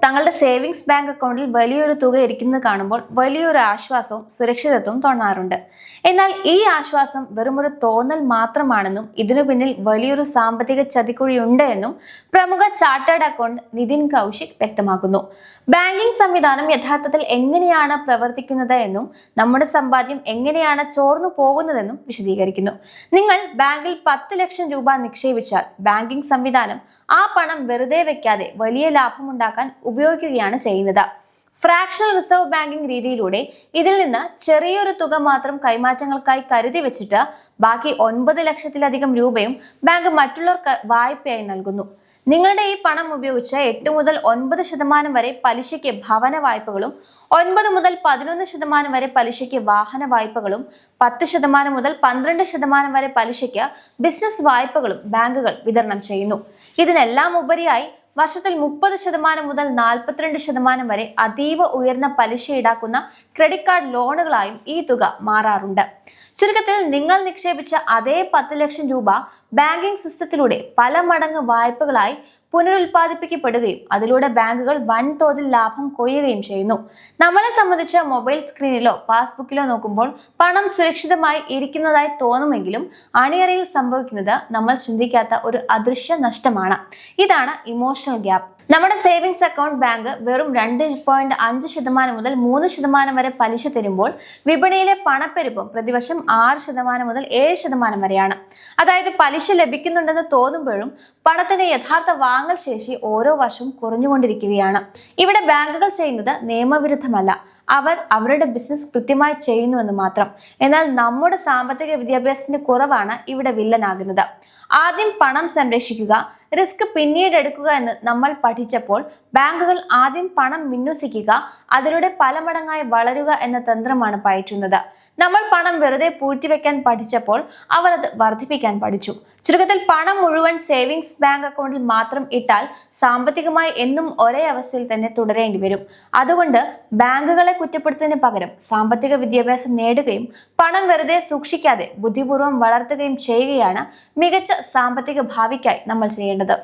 തങ്ങളുടെ savings bank അക്കൗണ്ടിൽ വലിയൊരു തുക ഇരിക്കുന്നത് കാണുമ്പോൾ വലിയൊരു ആശ്വാസവും സുരക്ഷിതത്വവും തോന്നാറുണ്ട്. എന്നാൽ ഈ ആശ്വാസം വെറുമൊരു തോന്നൽ മാത്രമാണെന്നും ഇതിനു പിന്നിൽ വലിയൊരു സാമ്പത്തിക ചതിക്കുഴിയുണ്ട് എന്നും പ്രമുഖ ചാർട്ടേഡ് അക്കൗണ്ട് നിതിൻ കൗശിക് വ്യക്തമാക്കുന്നു. ബാങ്കിംഗ് സംവിധാനം യഥാർത്ഥത്തിൽ എങ്ങനെയാണ് പ്രവർത്തിക്കുന്നത് എന്നും നമ്മുടെ സമ്പാദ്യം എങ്ങനെയാണ് ചോർന്നു പോകുന്നതെന്നും വിശദീകരിക്കുന്നു. നിങ്ങൾ ബാങ്കിൽ 10 ലക്ഷം രൂപ നിക്ഷേപിച്ചാൽ ബാങ്കിംഗ് സംവിധാനം ആ പണം വെറുതെ വെക്കാതെ വലിയ ലാഭമുണ്ടാക്കാൻ ഉപയോഗിക്കുകയാണ് ചെയ്യുന്നത്. ഫ്രാക്ഷണൽ റിസർവ് ബാങ്കിംഗ് രീതിയിലൂടെ ഇതിൽ നിന്ന് ചെറിയൊരു തുക മാത്രം കൈമാറ്റങ്ങൾക്കായി കരുതി വെച്ചിട്ട് ബാക്കി 9 ലക്ഷത്തിലധികം രൂപയും ബാങ്ക് മറ്റുള്ളവർക്ക് വായ്പയായി നൽകുന്നു. നിങ്ങളുടെ ഈ പണം ഉപയോഗിച്ച് 8 മുതൽ 9% വരെ പലിശയ്ക്ക് ഭവന വായ്പകളും 9 മുതൽ 11% വരെ പലിശയ്ക്ക് വാഹന വായ്പകളും 10% മുതൽ 12% വരെ പലിശയ്ക്ക് ബിസിനസ് വായ്പകളും ബാങ്കുകൾ വിതരണം ചെയ്യുന്നു. ഇതിനെല്ലാം ഉപരിയായി വർഷത്തിൽ 30% മുതൽ 42% വരെ അതീവ ഉയർന്ന പലിശ ഈടാക്കുന്ന ക്രെഡിറ്റ് കാർഡ് ലോണുകളായും ഈ തുക മാറാറുണ്ട്. ചുരുക്കത്തിൽ നിങ്ങൾ നിക്ഷേപിച്ച അതേ 10 ലക്ഷം രൂപ ബാങ്കിംഗ് സിസ്റ്റത്തിലൂടെ പല മടങ്ങ് വായ്പകളായി പുനരുൽപ്പാദിപ്പിക്കപ്പെടുകയും അതിലൂടെ ബാങ്കുകൾ വൻതോതിൽ ലാഭം കൊയ്യുകയും ചെയ്യുന്നു. നമ്മളെ സംബന്ധിച്ച് മൊബൈൽ സ്ക്രീനിലോ പാസ്ബുക്കിലോ നോക്കുമ്പോൾ പണം സുരക്ഷിതമായി ഇരിക്കുന്നതായി തോന്നുമെങ്കിലും അണിയറയിൽ സംഭവിക്കുന്നത് നമ്മൾ ചിന്തിക്കാത്ത ഒരു അദൃശ്യ നഷ്ടമാണ്. ഇതാണ് ഇമോഷണൽ ഗ്യാപ്പ്. നമ്മുടെ സേവിങ്സ് അക്കൗണ്ട് ബാങ്ക് വെറും 2.5% മുതൽ 3% വരെ പലിശ തരുമ്പോൾ വിപണിയിലെ പണപ്പെരുപ്പം പ്രതിവർഷം 6% മുതൽ 7% വരെയാണ്. അതായത് പലിശ ലഭിക്കുന്നുണ്ടെന്ന് തോന്നുമ്പോഴും പണത്തിന്റെ യഥാർത്ഥ വാങ്ങൽ ശേഷി ഓരോ വർഷവും കുറഞ്ഞുകൊണ്ടിരിക്കുകയാണ്. ഇവിടെ ബാങ്കുകൾ ചെയ്യുന്നത് നിയമവിരുദ്ധമല്ല, അവർ അവരുടെ ബിസിനസ് കൃത്യമായി ചെയ്യുന്നുവെന്ന് മാത്രം. എന്നാൽ നമ്മുടെ സാമ്പത്തിക വിദ്യാഭ്യാസത്തിന്റെ കുറവാണ് ഇവിടെ വില്ലനാകുന്നത്. ആദ്യം പണം സംരക്ഷിക്കുക, റിസ്ക് പിന്നീട് എടുക്കുക എന്ന് നമ്മൾ പഠിച്ചപ്പോൾ ബാങ്കുകൾ ആദ്യം പണം വിന്യസിക്കുക, അതിലൂടെ പല മടങ്ങായി വളരുക എന്ന തന്ത്രമാണ് പയറ്റുന്നത്. നമ്മൾ പണം വെറുതെ പൂഴ്ത്തിവെക്കാൻ പഠിച്ചപ്പോൾ അവർ അത് വർദ്ധിപ്പിക്കാൻ പഠിച്ചു. ചുരുക്കത്തിൽ പണം മുഴുവൻ സേവിങ്സ് ബാങ്ക് അക്കൗണ്ടിൽ മാത്രം ഇട്ടാൽ സാമ്പത്തികമായി എന്നും ഒരേ അവസ്ഥയിൽ തന്നെ തുടരേണ്ടി വരും. അതുകൊണ്ട് ബാങ്കുകളെ കുറ്റപ്പെടുത്തുന്നതിന് പകരം സാമ്പത്തിക വിദ്യാഭ്യാസം നേടുകയും പണം വെറുതെ സൂക്ഷിക്കാതെ ബുദ്ധിപൂർവ്വം വളർത്തുകയും ചെയ്യുകയാണ് മികച്ച സാമ്പത്തിക ഭാവിക്കായി നമ്മൾ ചെയ്യേണ്ടത്.